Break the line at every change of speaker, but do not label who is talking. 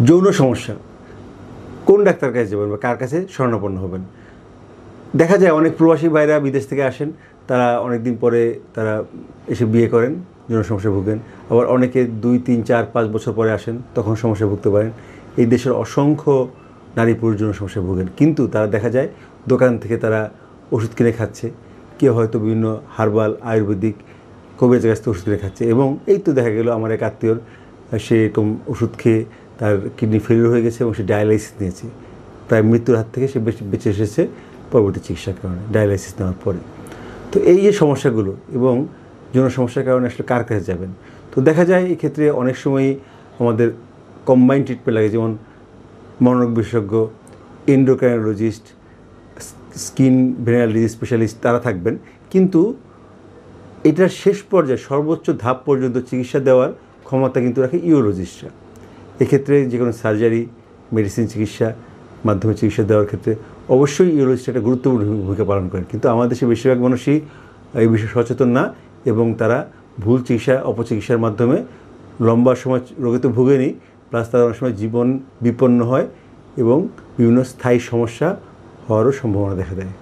যৌন সমস্যা, কোন ডাক্তার কাছে যাবেন বা কার কাছে শরণাপন্ন হবেন? দেখা যায় অনেক প্রবাসী ভাইরা বিদেশ থেকে আসেন, তারা অনেক দিন পরে তারা এসে বিয়ে করেন, যৌন সমস্যায় ভুগেন। আবার অনেকে 2, 3, 4, 5 বছর পরে আসেন, তখন সমস্যায় ভুগতে পারেন। এই দেশের অসংখ্য নারী পুরুষ যৌন সমস্যায় ভুগেন, কিন্তু তারা দেখা যায় দোকান থেকে তারা ওষুধ কিনে খাচ্ছে, কেউ হয়তো বিভিন্ন হার্বাল আয়ুর্বেদিক কবিরাজের কাছ থেকে ওষুধ কিনে খাচ্ছে। এবং এই তো দেখা গেল আমার এক আত্মীয়র সে এরকম ওষুধ খেয়ে তার কিডনি ফেলিওর হয়ে গেছে এবং সে ডায়ালাইসিস নিয়েছে। প্রায় মৃত্যুর হাত থেকে সে বেঁচে এসেছে পরবর্তী চিকিৎসার কারণে, ডায়ালাইসিস নেওয়ার পরে। তো এই যে সমস্যাগুলো এবং যৌন সমস্যার কারণে আসলে কার কাছে যাবেন? তো দেখা যায় এই ক্ষেত্রে অনেক সময়ই আমাদের কম্বাইন্ড ট্রিটমেন্ট লাগে, যেমন মনোরোগ বিশেষজ্ঞ, এন্ডোক্রাইনোলজিস্ট, স্কিন ভেনারেল ডিজিজ স্পেশালিস্ট তারা থাকবেন। কিন্তু এটার শেষ পর্যায়ে সর্বোচ্চ ধাপ পর্যন্ত চিকিৎসা দেওয়ার ক্ষমতা কিন্তু রাখে ইউরোলজিস্টরা। এক্ষেত্রে যে কোনো সার্জারি, মেডিসিন চিকিৎসা মাধ্যমে চিকিৎসা দেওয়ার ক্ষেত্রে অবশ্যই ইউরোলজিস্ট একটা গুরুত্বপূর্ণ ভূমিকা পালন করেন। কিন্তু আমাদের দেশে বেশিরভাগ মানুষই এই বিষয়ে সচেতন না, এবং তারা ভুল চিকিৎসা, অপচিকিৎসার মাধ্যমে লম্বা সময় রোগে তো ভুগেনি, প্লাস তারা অনেক সময় জীবন বিপন্ন হয় এবং বিভিন্ন স্থায়ী সমস্যা হওয়ারও সম্ভাবনা দেখা দেয়।